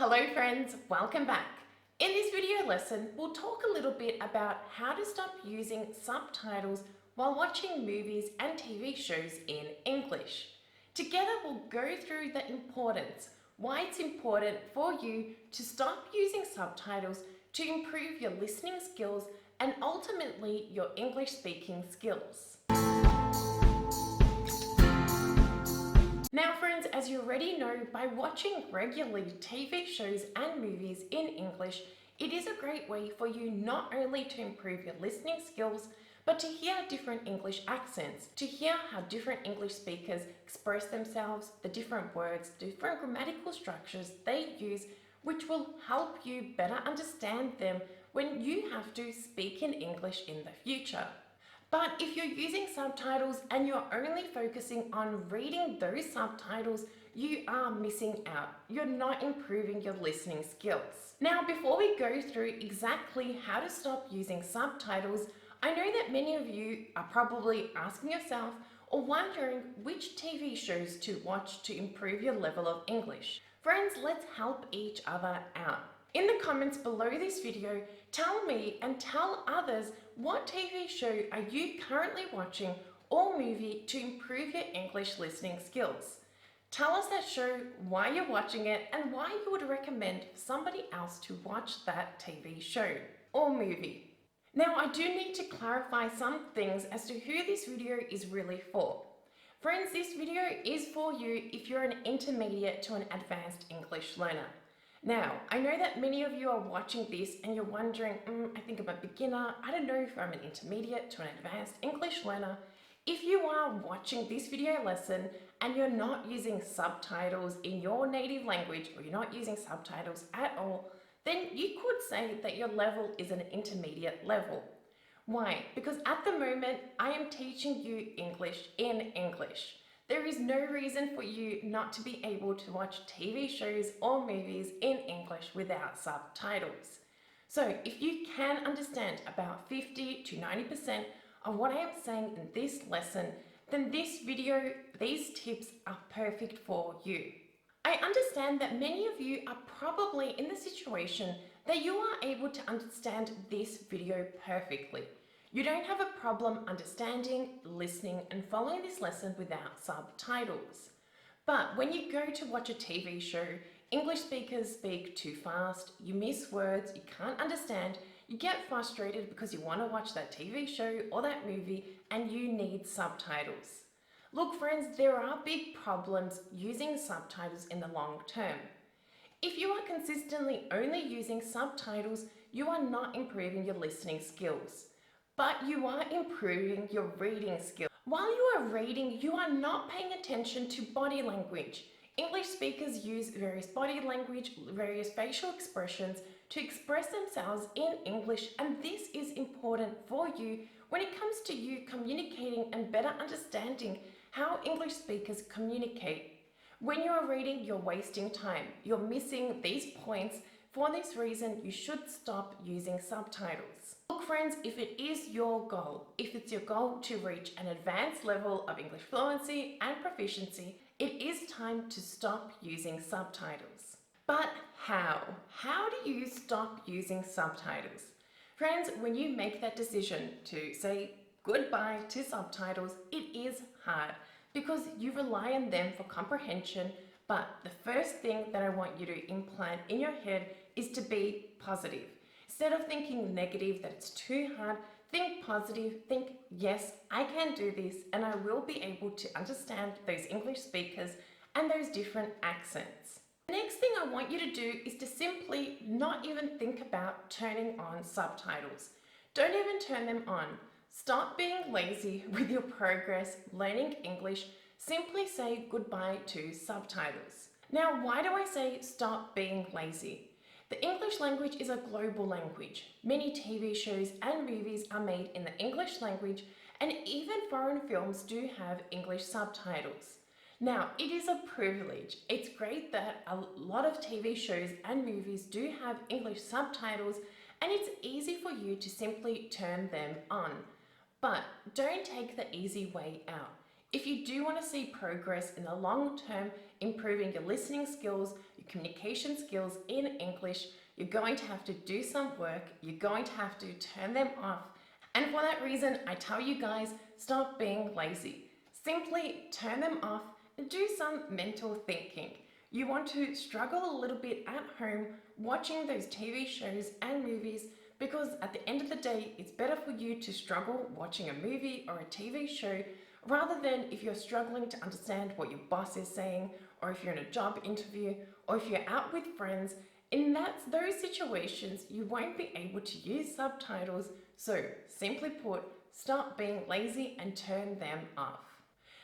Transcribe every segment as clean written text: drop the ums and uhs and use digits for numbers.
Hello friends, welcome back. In this video lesson, we'll talk a little bit about how to stop using subtitles while watching movies and TV shows in English. Together we'll go through the importance, why it's important for you to stop using subtitles to improve your listening skills and ultimately your English speaking skills. Now friends, as you already know, by watching regularly TV shows and movies in English, it is a great way for you not only to improve your listening skills, but to hear different English accents, to hear how different English speakers express themselves, the different words, different grammatical structures they use, which will help you better understand them when you have to speak in English in the future. But if you're using subtitles and you're only focusing on reading those subtitles, you are missing out. You're not improving your listening skills. Now, before we go through exactly how to stop using subtitles, I know that many of you are probably asking yourself or wondering which TV shows to watch to improve your level of English. Friends, let's help each other out. In the comments below this video, tell me and tell others what TV show are you currently watching or movie to improve your English listening skills. Tell us that show, why you're watching it, and why you would recommend somebody else to watch that TV show or movie. Now, I do need to clarify some things as to who this video is really for. Friends, this video is for you if you're an intermediate to an advanced English learner. Now, I know that many of you are watching this and you're wondering, I think I'm a beginner, I don't know if I'm an intermediate to an advanced English learner. If you are watching this video lesson and you're not using subtitles in your native language or you're not using subtitles at all, then you could say that your level is an intermediate level. Why? Because at the moment, I am teaching you English in English. There is no reason for you not to be able to watch TV shows or movies in English without subtitles. So if you can understand about 50 to 90% of what I am saying in this lesson, then this video, these tips are perfect for you. I understand that many of you are probably in the situation that you are able to understand this video perfectly. You don't have a problem understanding, listening, and following this lesson without subtitles. But when you go to watch a TV show, English speakers speak too fast, you miss words, you can't understand, you get frustrated because you want to watch that TV show or that movie and you need subtitles. Look friends, there are big problems using subtitles in the long term. If you are consistently only using subtitles, you are not improving your listening skills. But you are improving your reading skills. While you are reading, you are not paying attention to body language. English speakers use various body language, various facial expressions to express themselves in English, and this is important for you when it comes to you communicating and better understanding how English speakers communicate. When you are reading, you're wasting time. You're missing these points. For this reason, you should stop using subtitles. Look friends, if it is your goal, if it's your goal to reach an advanced level of English fluency and proficiency, it is time to stop using subtitles. But how? How do you stop using subtitles? Friends, when you make that decision to say goodbye to subtitles, it is hard because you rely on them for comprehension. But the first thing that I want you to implant in your head is to be positive. Instead of thinking negative, that it's too hard, think positive, think, yes, I can do this and I will be able to understand those English speakers and those different accents. The next thing I want you to do is to simply not even think about turning on subtitles. Don't even turn them on. Stop being lazy with your progress learning English. Simply say goodbye to subtitles. Now, why do I say stop being lazy? The English language is a global language. Many TV shows and movies are made in the English language, and even foreign films do have English subtitles. Now, it is a privilege. It's great that a lot of TV shows and movies do have English subtitles, and it's easy for you to simply turn them on. But don't take the easy way out. If you do want to see progress in the long term, improving your listening skills, you communication skills in English, you're going to have to do some work, you're going to have to turn them off. And for that reason, I tell you guys, stop being lazy. Simply turn them off and do some mental thinking. You want to struggle a little bit at home watching those TV shows and movies, because at the end of the day, it's better for you to struggle watching a movie or a TV show rather than if you're struggling to understand what your boss is saying, or if you're in a job interview, or if you're out with friends. In those situations, you won't be able to use subtitles. So simply put, stop being lazy and turn them off.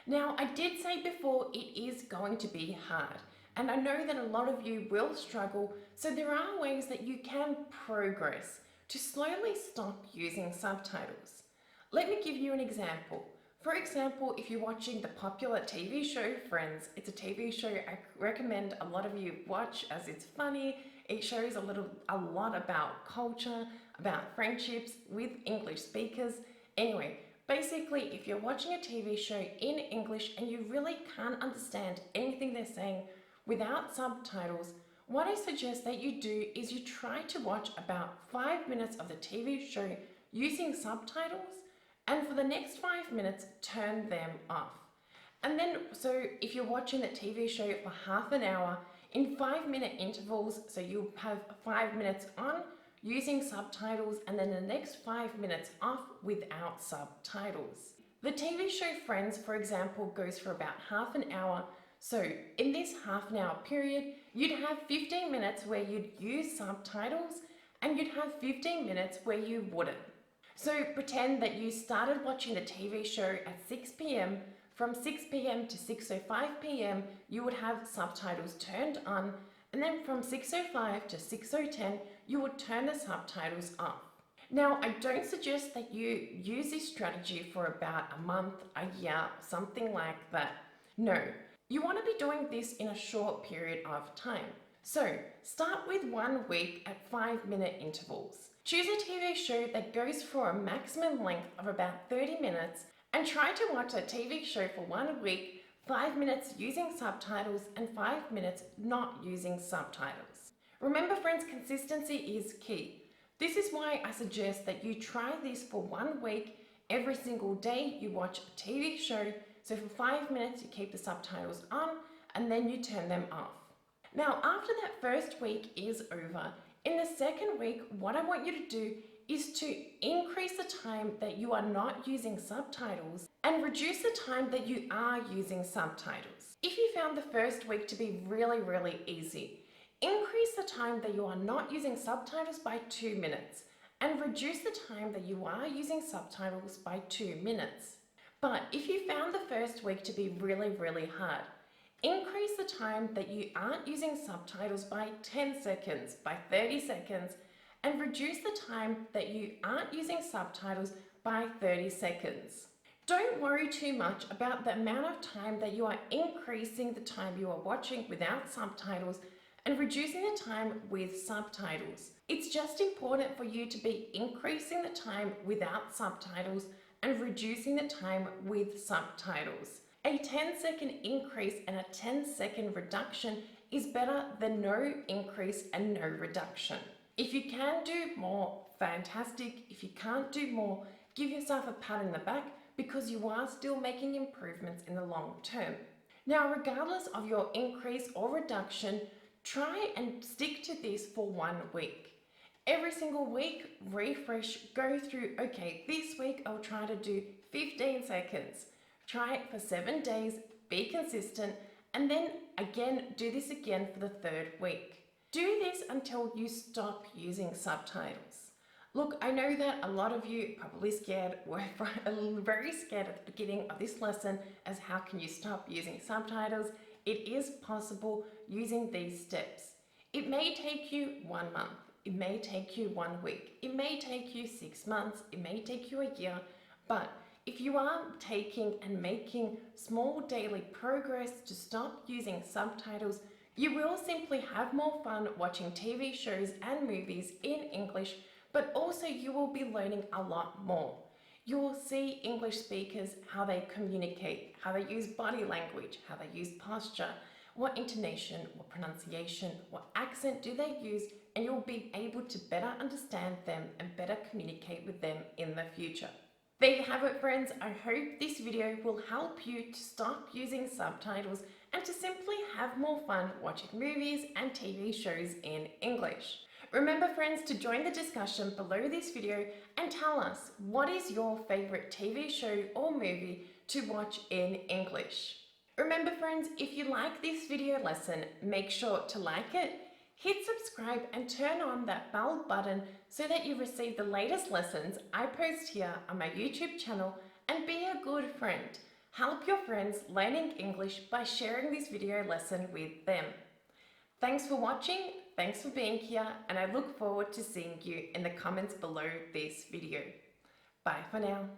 Now, I did say before, it is going to be hard. And I know that a lot of you will struggle, so there are ways that you can progress to slowly stop using subtitles. Let me give you an example. For example, if you're watching the popular TV show Friends, it's a TV show I recommend a lot of you watch as it's funny. It shows a lot about culture, about friendships with English speakers. Anyway, basically, if you're watching a TV show in English and you really can't understand anything they're saying without subtitles, what I suggest that you do is you try to watch about 5 minutes of the TV show using subtitles, and for the next 5 minutes, turn them off. And then, so if you're watching the TV show for half an hour, in 5-minute intervals, so you'll have 5 minutes on using subtitles and then the next 5 minutes off without subtitles. The TV show Friends, for example, goes for about half an hour. So in this half an hour period, you'd have 15 minutes where you'd use subtitles and you'd have 15 minutes where you wouldn't. So pretend that you started watching the TV show at 6 p.m. From 6 p.m. to 6:05 p.m. you would have subtitles turned on, and then from 6:05 to 6:10 you would turn the subtitles off. Now, I don't suggest that you use this strategy for about a month, a year, something like that. No, you want to be doing this in a short period of time. So start with 1 week at 5-minute intervals. Choose a TV show that goes for a maximum length of about 30 minutes and try to watch a TV show for 1 week, 5 minutes using subtitles and 5 minutes not using subtitles. Remember friends, consistency is key. This is why I suggest that you try this for 1 week. Every single day you watch a TV show, so for 5 minutes you keep the subtitles on and then you turn them off. Now, after that first week is over, in the second week, what I want you to do is to increase the time that you are not using subtitles and reduce the time that you are using subtitles. If you found the first week to be really easy, increase the time that you are not using subtitles by 2 minutes and reduce the time that you are using subtitles by 2 minutes. But if you found the first week to be really hard, increase the time that you aren't using subtitles by 10 seconds, by 30 seconds, and reduce the time that you aren't using subtitles by 30 seconds. Don't worry too much about the amount of time that you are increasing the time you are watching without subtitles and reducing the time with subtitles. It's just important for you to be increasing the time without subtitles and reducing the time with subtitles. A 10-second increase and a 10-second reduction is better than no increase and no reduction. If you can do more, fantastic. If you can't do more, give yourself a pat on the back because you are still making improvements in the long term. Now, regardless of your increase or reduction, try and stick to this for 1 week. Every single week, refresh, go through, okay, this week I'll try to do 15 seconds. Try it for 7 days, be consistent, and then again, do this again for the 3rd week. Do this until you stop using subtitles. Look, I know that a lot of you are probably scared, were very scared at the beginning of this lesson as how can you stop using subtitles. It is possible using these steps. It may take you 1 month, it may take you 1 week, it may take you 6 months, it may take you a year, but if you are taking and making small daily progress to stop using subtitles, you will simply have more fun watching TV shows and movies in English, but also you will be learning a lot more. You will see English speakers, how they communicate, how they use body language, how they use posture, What intonation, what pronunciation, what accent do they use, and you'll be able to better understand them and better communicate with them in the future. There you have it, friends. I hope this video will help you to stop using subtitles and to simply have more fun watching movies and TV shows in English. Remember, friends, to join the discussion below this video and tell us what is your favorite TV show or movie to watch in English. Remember, friends, if you like this video lesson, make sure to like it, hit subscribe and turn on that bell button so that you receive the latest lessons I post here on my YouTube channel, and be a good friend. Help your friends learning English by sharing this video lesson with them. Thanks for watching, thanks for being here, and I look forward to seeing you in the comments below this video. Bye for now.